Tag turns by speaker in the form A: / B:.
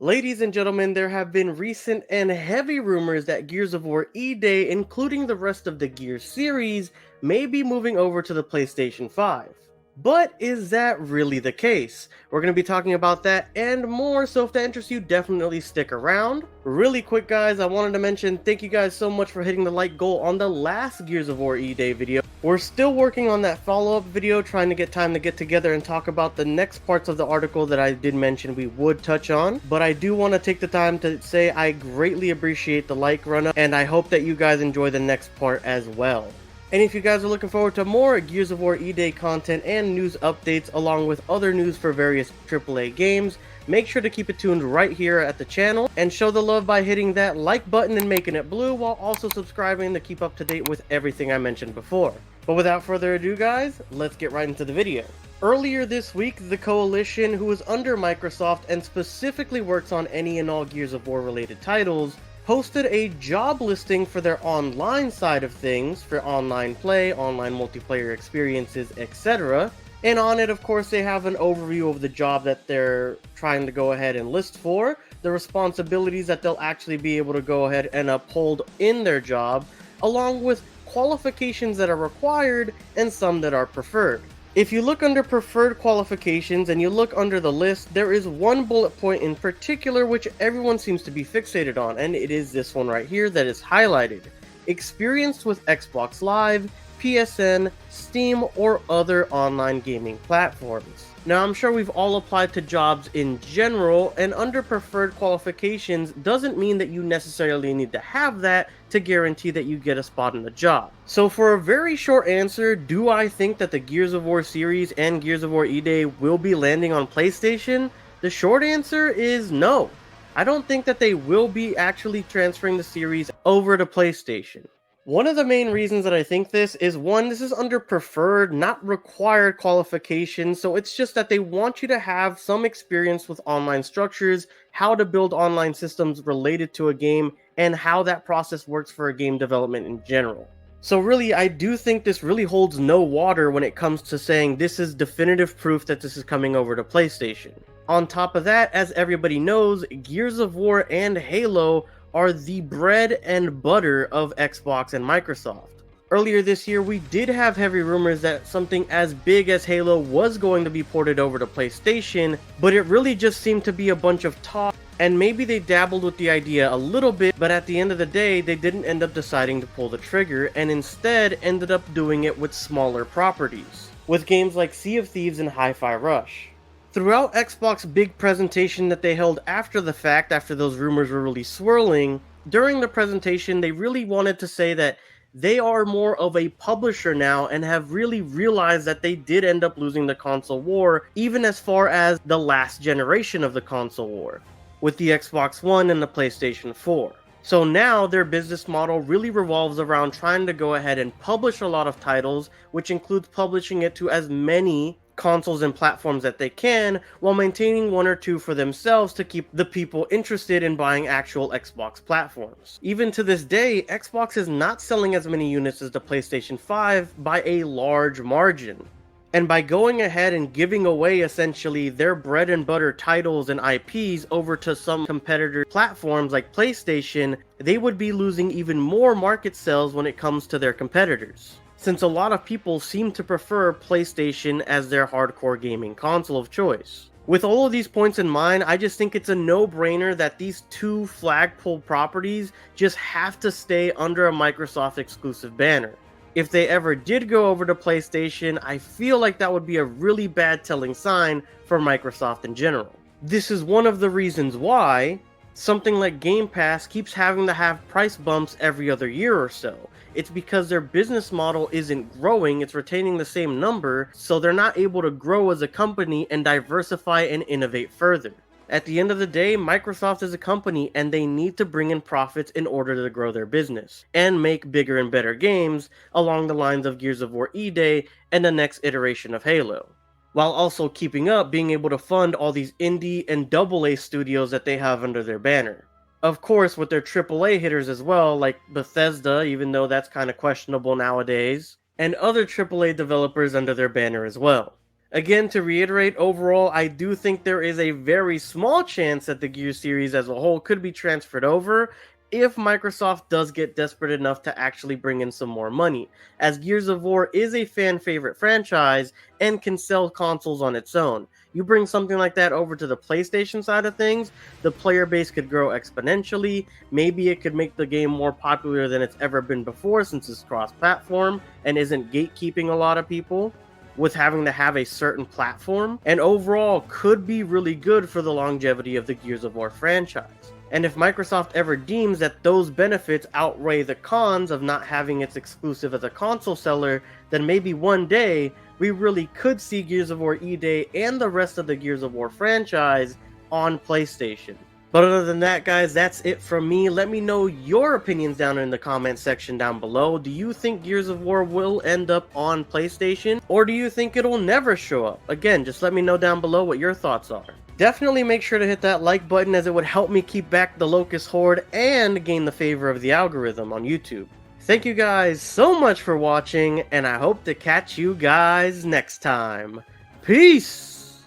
A: Ladies and gentlemen, there have been recent and heavy rumors that Gears of War eday, including the rest of the Gears series, may be moving over to the PlayStation 5. But is that really the case? We're going to be talking about that and more, so if that interests you, definitely stick around. Really quick guys, I wanted to mention thank you guys so much for hitting the like goal on the last Gears of War eday video. We're still working on that follow-up video, trying to get time to get together and talk about the next parts of the article that I did mention we would touch on. But I do want to take the time to say I greatly appreciate the like run-up, and I hope that you guys enjoy the next part as well. And if you guys are looking forward to more Gears of War eday content and news updates along with other news for various AAA games, make sure to keep it tuned right here at the channel and show the love by hitting that like button and making it blue while also subscribing to keep up to date with everything I mentioned before. But without further ado guys, let's get right into the video. Earlier this week, the Coalition, who is under Microsoft and specifically works on any and all Gears of War related titles, posted a job listing for their online side of things, for online play, online multiplayer experiences, etc. And on it, of course, they have an overview of the job that they're trying to go ahead and list for, the responsibilities that they'll actually be able to go ahead and uphold in their job, along with qualifications that are required and some that are preferred. If you look under preferred qualifications and you look under the list, there is one bullet point in particular which everyone seems to be fixated on, and it is this one right here that is highlighted. Experience with Xbox Live, PSN, Steam, or other online gaming platforms. Now, I'm sure we've all applied to jobs in general, and under preferred qualifications doesn't mean that you necessarily need to have that to guarantee that you get a spot in the job. So for a very short answer, do I think that the Gears of War series and Gears of War eday will be landing on PlayStation? The short answer is no. I don't think that they will be actually transferring the series over to PlayStation. One of the main reasons that I think this is, one, this is under preferred, not required qualifications, so it's just that they want you to have some experience with online structures, how to build online systems related to a game, and how that process works for a game development in general. So really, I do think this really holds no water when it comes to saying this is definitive proof that this is coming over to PlayStation. On top of that, as everybody knows, Gears of War and Halo are the bread and butter of Xbox and Microsoft. Earlier this year, we did have heavy rumors that something as big as Halo was going to be ported over to PlayStation, but it really just seemed to be a bunch of talk, and maybe they dabbled with the idea a little bit, but at the end of the day, they didn't end up deciding to pull the trigger, and instead ended up doing it with smaller properties, with games like Sea of Thieves and Hi-Fi Rush. Throughout Xbox's big presentation that they held after the fact, after those rumors were really swirling, during the presentation they really wanted to say that they are more of a publisher now and have really realized that they did end up losing the console war, even as far as the last generation of the console war, with the Xbox One and the PlayStation 4. So now their business model really revolves around trying to go ahead and publish a lot of titles, which includes publishing it to as many consoles and platforms that they can, while maintaining one or two for themselves to keep the people interested in buying actual Xbox platforms. Even to this day, Xbox is not selling as many units as the PlayStation 5 by a large margin. And by going ahead and giving away essentially their bread and butter titles and IPs over to some competitor platforms like PlayStation, they would be losing even more market sales when it comes to their competitors, since a lot of people seem to prefer PlayStation as their hardcore gaming console of choice. With all of these points in mind, I just think it's a no-brainer that these two flagpole properties just have to stay under a Microsoft exclusive banner. If they ever did go over to PlayStation, I feel like that would be a really bad telling sign for Microsoft in general. This is one of the reasons why something like Game Pass keeps having to have price bumps every other year or so. It's because their business model isn't growing, it's retaining the same number, so they're not able to grow as a company and diversify and innovate further. At the end of the day, Microsoft is a company and they need to bring in profits in order to grow their business and make bigger and better games along the lines of Gears of War eday and the next iteration of Halo, while also keeping up being able to fund all these indie and AA studios that they have under their banner. Of course, with their AAA hitters as well, like Bethesda, even though that's kind of questionable nowadays, and other AAA developers under their banner as well. Again, to reiterate, overall, I do think there is a very small chance that the Gears series as a whole could be transferred over if Microsoft does get desperate enough to actually bring in some more money, as Gears of War is a fan favorite franchise and can sell consoles on its own. You bring something like that over to the PlayStation side of things, the player base could grow exponentially. Maybe it could make the game more popular than it's ever been before since it's cross-platform and isn't gatekeeping a lot of people with having to have a certain platform, and overall could be really good for the longevity of the Gears of War franchise. And if Microsoft ever deems that those benefits outweigh the cons of not having its exclusive as a console seller, then maybe one day we really could see Gears of War eday and the rest of the Gears of War franchise on PlayStation. But other than that, guys, that's it from me. Let me know your opinions down in the comment section down below. Do you think Gears of War will end up on PlayStation? Or do you think it'll never show up? Again, just let me know down below what your thoughts are. Definitely make sure to hit that like button, as it would help me keep back the Locust Horde and gain the favor of the algorithm on YouTube. Thank you guys so much for watching, and I hope to catch you guys next time. Peace!